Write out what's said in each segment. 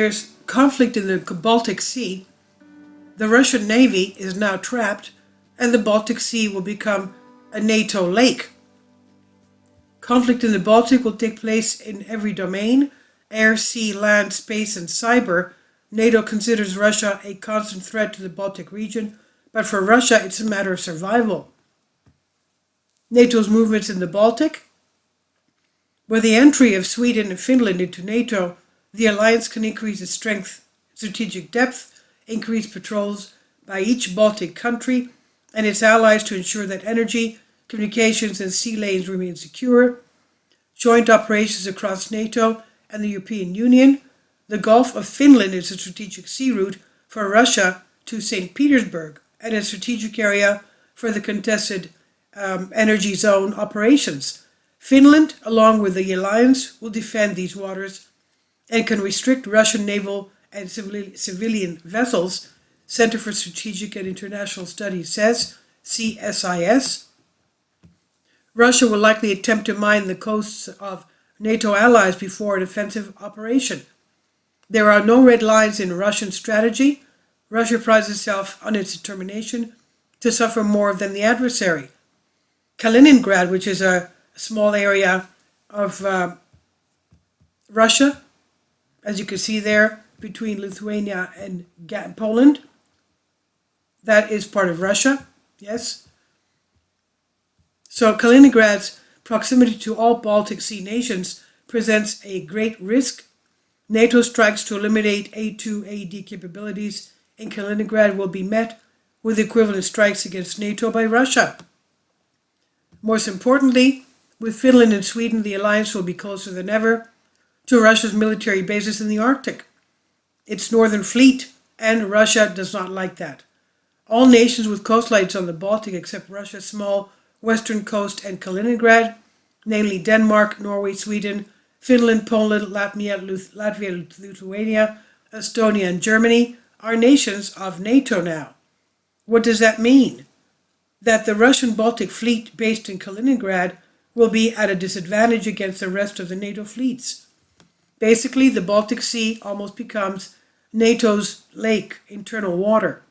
There's conflict in the Baltic Sea. The Russian Navy is now trapped, and the Baltic Sea will become a NATO lake. Conflict in the Baltic will take place in every domain: air, sea, land, space, and cyber. NATO considers Russia a constant threat to the Baltic region, but for Russia it's a matter of survival. NATO's movements in the Baltic. With the entry of Sweden and Finland into NATO, the alliance can increase its strength, strategic depth, increase patrols by each Baltic country and its allies to ensure that energy, communications and sea lanes remain secure, joint operations across NATO and the European Union. The Gulf of Finland is a strategic sea route for Russia to St. Petersburg and a strategic area for the contested energy zone operations. Finland, along with the alliance, will defend these waters and can restrict Russian naval and civilian vessels. Center for Strategic and International Studies says, CSIS. Russia will likely attempt to mine the coasts of NATO allies before an offensive operation. There are no red lines in Russian strategy. Russia prides itself on its determination to suffer more than the adversary. Kaliningrad, which is a small area of Russia, as you can see there, between Lithuania and Poland. That is part of Russia, yes. So Kaliningrad's proximity to all Baltic Sea nations presents a great risk. NATO strikes to eliminate A2AD capabilities in Kaliningrad will be met with equivalent strikes against NATO by Russia. Most importantly, with Finland and Sweden, the alliance will be closer than ever to Russia's military bases in the Arctic. Its northern fleet, and Russia does not like that. All nations with coastlines on the Baltic except Russia's small western coast and Kaliningrad, namely Denmark, Norway, Sweden, Finland, Poland, Latvia, Lithuania, Estonia, and Germany, are nations of NATO now. What does that mean? That the Russian Baltic fleet based in Kaliningrad will be at a disadvantage against the rest of the NATO fleets. Basically, the Baltic Sea almost becomes NATO's lake, internal water.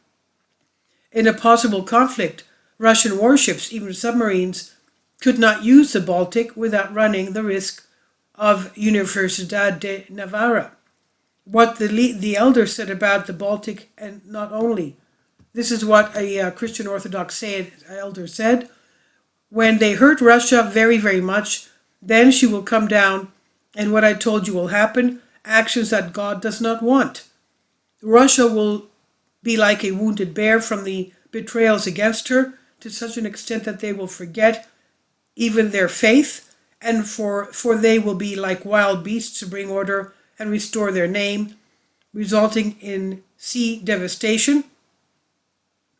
In a possible conflict, Russian warships, even submarines, could not use the Baltic without running the risk of Universidad de Navarra. What the elder said about the Baltic, and not only. This is what a Christian Orthodox elder said. When they hurt Russia very, very much, then she will come down, and what I told you will happen, actions that God does not want. Russia will be like a wounded bear from the betrayals against her, to such an extent that they will forget even their faith, and for they will be like wild beasts to bring order and restore their name, resulting in sea devastation.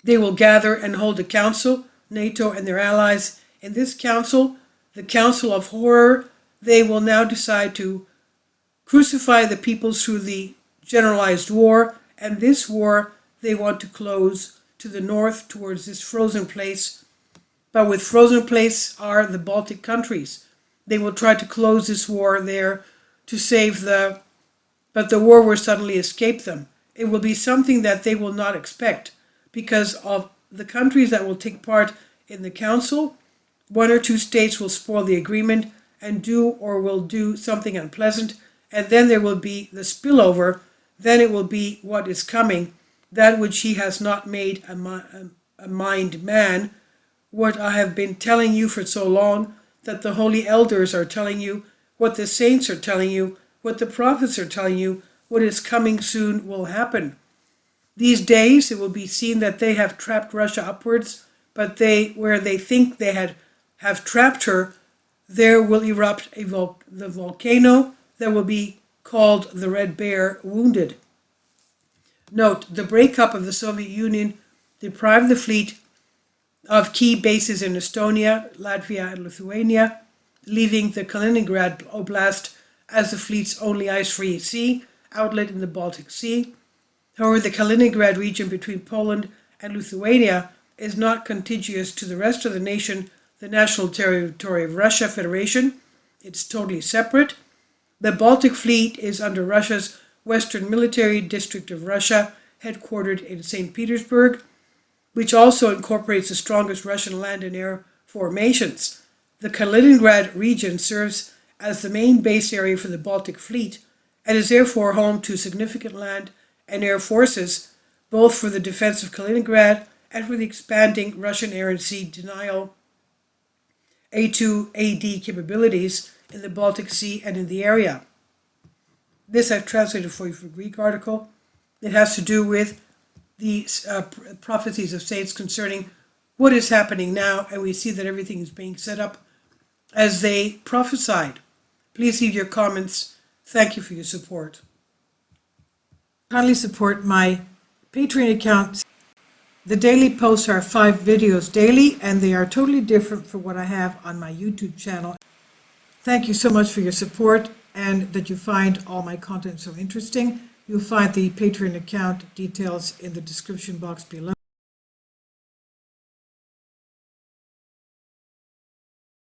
They will gather and hold a council, NATO and their allies. In this council, the council of horror, they will now decide to crucify the peoples through the generalized war, and this war they want to close to the north towards this frozen place. But with frozen place are the Baltic countries. They will try to close this war there to save but the war will suddenly escape them. It will be something that they will not expect because of the countries that will take part in the council. One or two states will spoil the agreement and will do something unpleasant, and then there will be the spillover. Then it will be what is coming, that which he has not made a mind man. What I have been telling you for so long, that the holy elders are telling you, what the saints are telling you, what the prophets are telling you, what is coming soon will happen. These days it will be seen that they have trapped Russia upwards, but where they think they have trapped her, there will erupt the volcano that will be called the Red Bear wounded. Note, the breakup of the Soviet Union deprived the fleet of key bases in Estonia, Latvia, and Lithuania, leaving the Kaliningrad Oblast as the fleet's only ice-free sea outlet in the Baltic Sea. However, the Kaliningrad region between Poland and Lithuania is not contiguous to the rest of the nation, the national territory of Russia Federation. It's totally separate. The Baltic fleet is under Russia's Western Military District of Russia, headquartered in St. Petersburg, which also incorporates the strongest Russian land and air formations. The Kaliningrad region serves as the main base area for the Baltic Fleet and is therefore home to significant land and air forces, both for the defense of Kaliningrad and for the expanding Russian air and sea denial A2AD capabilities in the Baltic Sea and in the area. This I've translated for you from a Greek article. It has to do with the prophecies of saints concerning what is happening now, and we see that everything is being set up as they prophesied. Please leave your comments. Thank you for your support. Kindly support my Patreon account. The daily posts are 5 videos daily, and they are totally different from what I have on my YouTube channel. Thank you so much for your support and that you find all my content so interesting. You'll find the Patreon account details in the description box below.